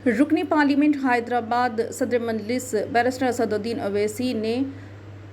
रुकनी parliament Hyderabad सदर मजलिस barrister Asaduddin Owaisi ने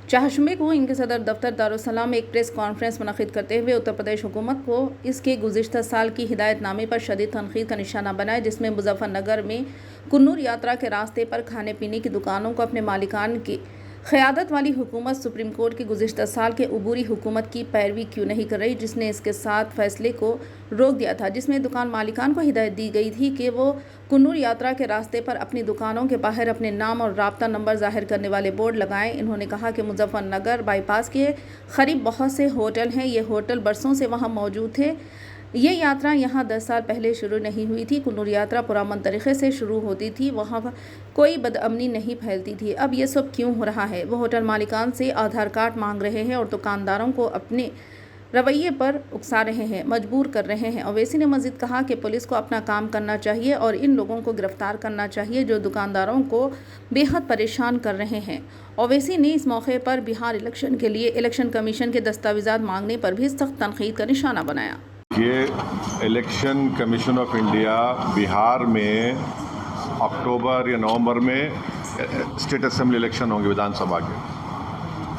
चाहशुमे को इनके सदर दफ्तर दारुस्सलाम में एक प्रेस कॉन्फ्रेंस मुनक़िद करते हुए उत्तर प्रदेश हुकूमत को इसके गुज़िश्ता साल की हिदायतनामे पर शदीद तनक़ीद का निशाना बनाया, जिसमें मुज़फ़्फ़रनगर में कुन्नूर यात्रा के रास्ते पर खाने पीने की दुकानों को अपने मालिकान की क़यादत वाली हुकूमत सुप्रीम कोर्ट की गुज़िश्ता साल के उबूरी हुकूमत की पैरवी क्यों नहीं कर रही, जिसने इसके साथ फैसले को रोक दिया था, जिसमें दुकान मालिकान को हिदायत दी गई थी कि वो कुन्नूर यात्रा के रास्ते पर अपनी दुकानों के बाहर अपने नाम और राब्ता नंबर ज़ाहिर करने वाले बोर्ड लगाएं। इन्होंने कहा कि मुज़फ़्फ़रनगर बाईपास के करीब बहुत से होटल हैं, ये होटल बरसों से वहाँ मौजूद थे। ये यात्रा यहाँ 10 साल पहले शुरू नहीं हुई थी। कुन्नूर यात्रा पुरअमन तरीक़े से शुरू होती थी, वहाँ कोई बदअमनी नहीं फैलती थी। अब ये सब क्यों हो रहा है? वो होटल मालिकान से आधार कार्ड मांग रहे हैं और दुकानदारों को अपने रवैये पर उकसा रहे हैं, मजबूर कर रहे हैं। ओवैसी ने मज़ीद कहा कि पुलिस को अपना काम करना चाहिए और इन लोगों को गिरफ्तार करना चाहिए जो दुकानदारों को बेहद परेशान कर रहे हैं। ओवैसी ने इस मौके पर बिहार इलेक्शन के लिए इलेक्शन कमीशन के दस्तावेज़ात मांगने पर भी सख्त तनक़ीद का निशाना बनाया। ये election commission of India Bihar में अक्टूबर या नवंबर में स्टेट असेंबली इलेक्शन होंगे विधानसभा के,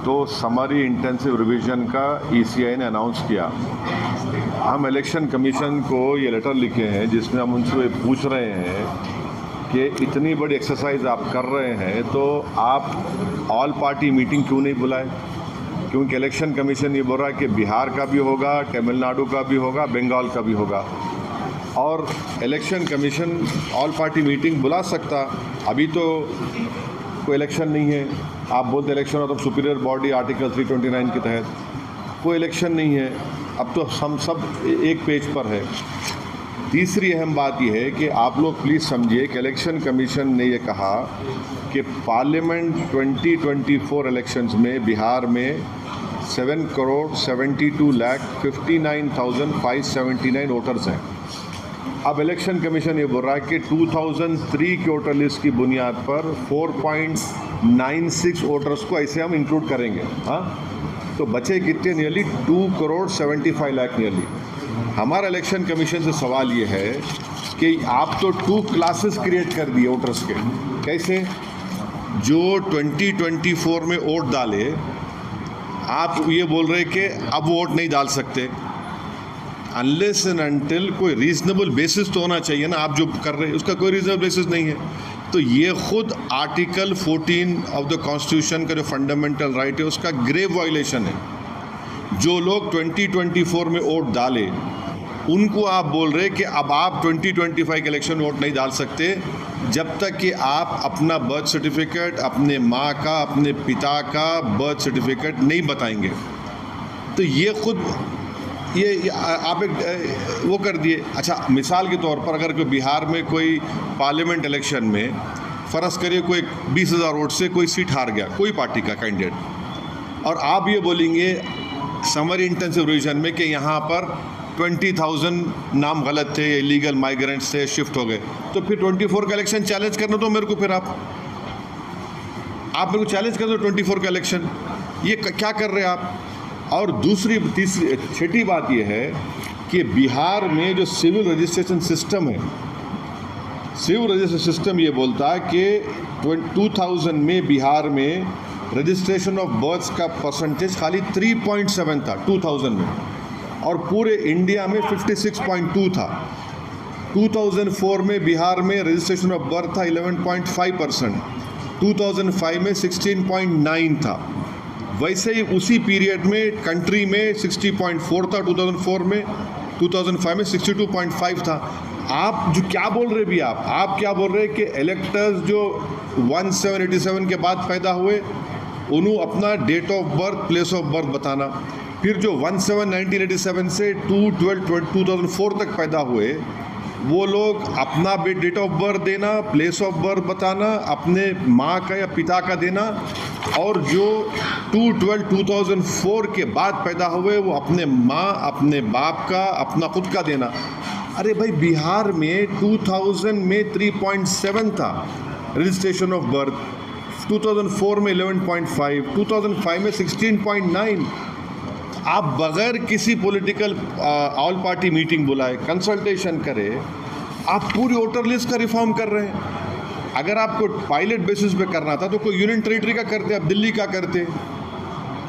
तो समरी इंटेंसिव रिवीजन का ईसीआई ने अनाउंस किया। हम इलेक्शन कमीशन को ये लेटर लिखे हैं जिसमें हम उनसे पूछ रहे हैं कि इतनी बड़ी एक्सरसाइज आप कर रहे हैं तो आप ऑल पार्टी मीटिंग क्यों नहीं बुलाए, क्योंकि इलेक्शन कमीशन ये बोल रहा है कि बिहार का भी होगा, तमिलनाडु का भी होगा, बंगाल का भी होगा, और election commission all party meeting बुला सकता। अभी तो कोई इलेक्शन नहीं है, आप बोलते इलेक्शन हो तो सुपीरियर बॉडी आर्टिकल 329 के तहत कोई इलेक्शन नहीं है। अब तो हम सब एक पेज पर है। तीसरी अहम बात यह है कि आप लोग प्लीज़ समझिए कि इलेक्शन कमीशन ने ये कहा कि पार्लियामेंट 2024 इलेक्शंस में बिहार में 7,72,59,579 वोटर्स हैं। अब इलेक्शन कमीशन ये बोल रहा है कि 2003 के वोटर लिस्ट की बुनियाद पर 4.96 वोटर्स को ऐसे हम इंक्लूड करेंगे। हाँ, तो बचे कितने? Nearly 2,75 lakh nearly. हमारा इलेक्शन कमीशन से सवाल ये है कि आप तो 2 क्लासेस क्रिएट कर दिए वोटर्स के। कैसे? जो 2024 में वोट डाले, आप ये बोल रहे कि अब वोट नहीं डाल सकते। अनलेस एंड अनटिल कोई रीजनेबल बेसिस तो होना चाहिए ना। आप जो कर रहे हैं उसका कोई रीजनेबल बेसिस नहीं है, तो ये खुद आर्टिकल 14 ऑफ द कॉन्स्टिट्यूशन का जो फंडामेंटल राइट है उसका ग्रेव वायलेशन है। जो लोग 2024 में वोट डाले उनको आप बोल रहे कि अब आप 2025 के इलेक्शन वोट नहीं डाल सकते जब तक कि आप अपना बर्थ सर्टिफिकेट, अपने माँ का, अपने पिता का बर्थ सर्टिफिकेट नहीं बताएंगे। तो ये खुद ये आप एक वो कर दिए। अच्छा, मिसाल के तौर पर अगर कोई बिहार में कोई पार्लियामेंट इलेक्शन में फ़र्ज़ करिए कोई 20,000 वोट से कोई सीट हार गया, कोई पार्टी का कैंडिडेट, और आप ये बोलेंगे समरी इंटेंसिव रिवीजन में कि यहाँ पर 20,000 नाम गलत थे, इलीगल माइग्रेंट्स थे, शिफ्ट हो गए, तो फिर 24 का इलेक्शन चैलेंज करना तो मेरे को, फिर आप मेरे को चैलेंज कर दो 24 का इलेक्शन। ये क्या कर रहे हैं आप? और दूसरी, तीसरी, छठी बात यह है कि बिहार में जो सिविल रजिस्ट्रेशन सिस्टम है, सिविल रजिस्ट्रेशन सिस्टम ये बोलता है कि 2000 में बिहार में रजिस्ट्रेशन ऑफ बर्थ्स का परसेंटेज खाली 3.7 था 2000 में, और पूरे इंडिया में 56.2 था। 2004 में बिहार में रजिस्ट्रेशन ऑफ बर्थ था 11.5%, 2005 में 16.9 था। वैसे ही उसी पीरियड में कंट्री में 60.4 था 2004 में, 2005 में 62.5 था। आप जो क्या बोल रहे भी, आप क्या बोल रहे कि इलेक्टर्स जो 1787 के बाद पैदा हुए उन्होंने अपना date of birth, place of birth बताना, फिर जो 1987 से 2/12/2004 तक पैदा हुए वो लोग अपना डेट ऑफ बर्थ देना, प्लेस ऑफ बर्थ बताना, अपने माँ का या पिता का देना, और जो 2/12/2004 के बाद पैदा हुए वो अपने माँ, अपने बाप का, अपना खुद का देना। अरे भाई, बिहार में 2000 में 3.7 था रजिस्ट्रेशन ऑफ बर्थ, 2004 में 11.5, 2005 में 16.9। आप बगैर किसी पॉलिटिकल ऑल पार्टी मीटिंग बुलाए, कंसल्टेशन करे, आप पूरी वोटर लिस्ट का रिफॉर्म कर रहे हैं। अगर आपको पायलट बेसिस पे करना था तो कोई यूनियन टेरिटरी का करते, आप दिल्ली का करते,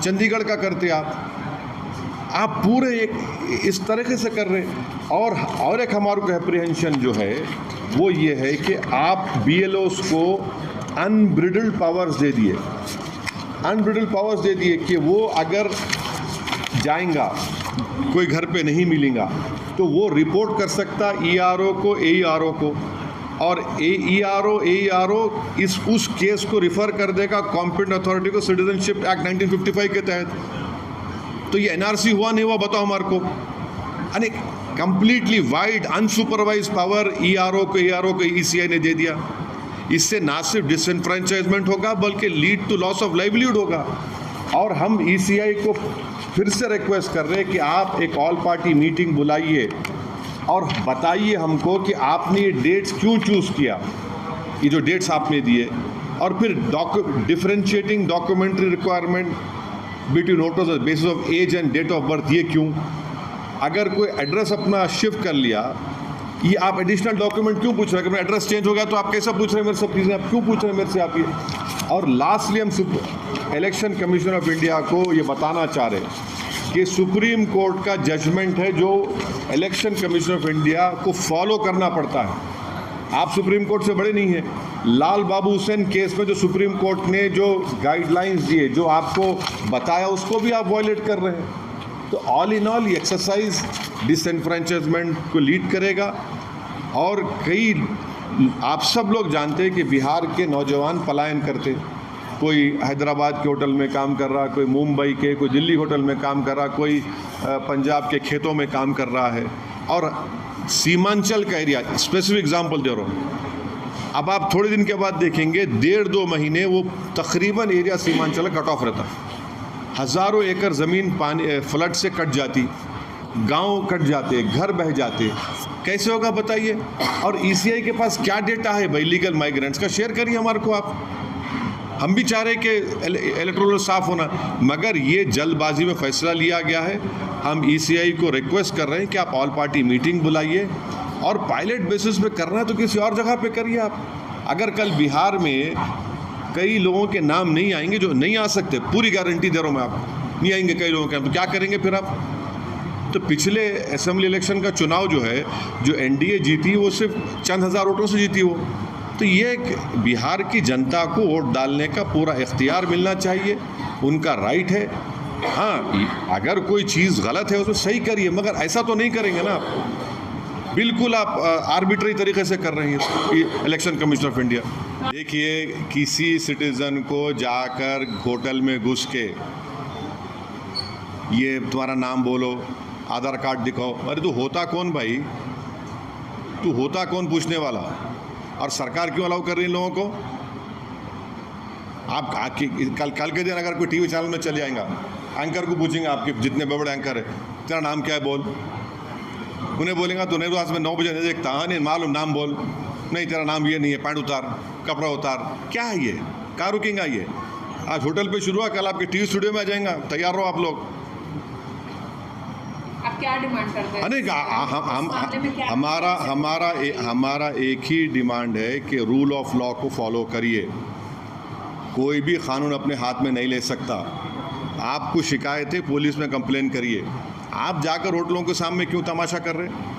चंडीगढ़ का करते, आप पूरे एक इस तरीके से कर रहे हैं। और एक हमारे को एप्रीहेंशन जो है वो ये है कि आप BLOs को अनब्रिडल्ड पावर्स दे दिए, कि वो अगर जाएगा कोई घर पे नहीं मिलेगा तो वो रिपोर्ट कर सकता ERO को, AERO को, और ERO उस केस को रिफ़र कर देगा कॉम्पिटेंट अथॉरिटी को सिटीजनशिप एक्ट 1955 के तहत। तो ये NRC हुआ नहीं हुआ बताओ हमारे को। यानी completely wide unsupervised power ERO को ECI ने दे दिया। इससे ना सिर्फ डिसएनफ्रेंचाइजमेंट होगा बल्कि lead to loss of livelihood होगा। और हम ECI को फिर से रिक्वेस्ट कर रहे हैं कि आप एक ऑल पार्टी मीटिंग बुलाइए और बताइए हमको कि आपने ये डेट्स क्यों चूज़ किया, ये जो डेट्स आपने दिए, और फिर differentiating documentary requirement between voters on basis of age and date of birth, ये क्यों? अगर कोई एड्रेस अपना शिफ्ट कर लिया, ये आप एडिशनल डॉक्यूमेंट क्यों पूछ रहे हैं? कि एड्रेस चेंज हो गया तो आप कैसा पूछ रहे हैं मेरे सब चीज़ें, आप क्यों पूछ रहे हैं मेरे से आप ये? और लास्टली हम इलेक्शन कमीशन ऑफ इंडिया को ये बताना चाह रहे हैं कि सुप्रीम कोर्ट का जजमेंट है जो इलेक्शन कमीशन ऑफ इंडिया को फॉलो करना पड़ता है। आप सुप्रीम कोर्ट से बड़े नहीं हैं। लाल बाबू हुसैन केस में जो सुप्रीम कोर्ट ने जो गाइडलाइंस दिए, जो आपको बताया, उसको भी आप वायलेट कर रहे हैं। तो ऑल इन ऑल ये एक्सरसाइज डिसएनफ्रेंचाइजमेंट को लीड करेगा। और आप सब लोग जानते हैं कि बिहार के नौजवान पलायन करते, कोई हैदराबाद के होटल में काम कर रहा, कोई मुंबई के, कोई दिल्ली होटल में काम कर रहा, कोई पंजाब के खेतों में काम कर रहा है। और सीमांचल का एरिया, स्पेसिफिक एग्जांपल दे रहा हूँ, अब आप थोड़े दिन के बाद देखेंगे 1.5-2 महीने वो तकरीबन एरिया सीमांचल कट ऑफ रहता, हज़ारों एकड़ ज़मीन पानी फ्लड से कट जाती, गांव कट जाते, घर बह जाते। कैसे होगा बताइए? और ECI के पास क्या डेटा है भाई लीगल माइग्रेंट्स का? शेयर करिए हमारे को आप। हम भी चाह रहे हैं कि इलेक्टोरल साफ होना, मगर ये जल्दबाजी में फैसला लिया गया है। हम ECI को रिक्वेस्ट कर रहे हैं कि आप ऑल पार्टी मीटिंग बुलाइए, और पायलट बेसिस पे करना है तो किसी और जगह पे करिए आप। अगर कल बिहार में कई लोगों के नाम नहीं आएंगे, जो नहीं आ सकते, पूरी गारंटी दे रहा हूँ मैं आपको, नहीं आएंगे कई लोगों के नाम, तो क्या करेंगे फिर आप? तो पिछले असेंबली इलेक्शन का चुनाव जो है, जो NDA जीती, वो सिर्फ चंद हज़ार वोटों से जीती वो। तो ये बिहार की जनता को वोट डालने का पूरा इख्तियार मिलना चाहिए, उनका राइट है। हाँ, अगर कोई चीज़ गलत है उसमें सही करिए, मगर ऐसा तो नहीं करेंगे ना आप। बिल्कुल आप आर्बिट्री तरीके से कर रहे हैं इलेक्शन कमीशन ऑफ इंडिया। देखिए, किसी सिटीज़न को जाकर होटल में घुस के ये तुम्हारा नाम बोलो, आधार कार्ड दिखाओ, अरे तू होता कौन भाई? तू होता कौन पूछने वाला? और सरकार क्यों अलाउ कर रही है लोगों को? आप कल के दिन अगर कोई टीवी चैनल में चले आएगा, एंकर को पूछेंगे, आपके जितने बड़े एंकर है, तेरा नाम क्या है बोल। उन्हें बोलेंगे तो नहीं, तो आज मैं 9 बजे नहीं देखता, हाँ नहीं मालूम, नाम बोल। नहीं, तेरा नाम ये नहीं है, पैंट उतार, कपड़ा उतार। क्या है ये? कहाँ रुकेंगे ये? आज होटल पे शुरू हुआ, कल आपके टीवी स्टूडियो में आ जाएगा। तैयार रहो आप लोग। आप क्या डिमांड करते हैं? नहीं, हमारा एक ही डिमांड है कि रूल ऑफ लॉ को फॉलो करिए। कोई भी कानून अपने हाथ में नहीं ले सकता। आपको शिकायत है, पुलिस में कंप्लेन करिए। आप जाकर होटलों के सामने क्यों तमाशा कर रहे हैं?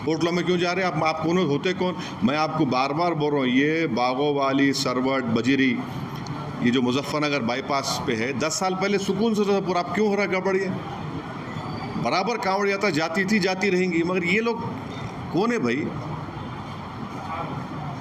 होटलों में क्यों जा रहे हैं आप कौन होते कौन? मैं आपको बार बार बोल रहा हूँ, ये बागोवाली, सरवट, बजीरी, ये जो मुजफ्फरनगर बाईपास पे है, 10 साल पहले सुकून से था पूरा। आप क्यों हो रहा गड़बड़ी है? बराबर कांवड़ यात्रा जाती थी, जाती रहेंगी, मगर ये लोग कौन है भाई?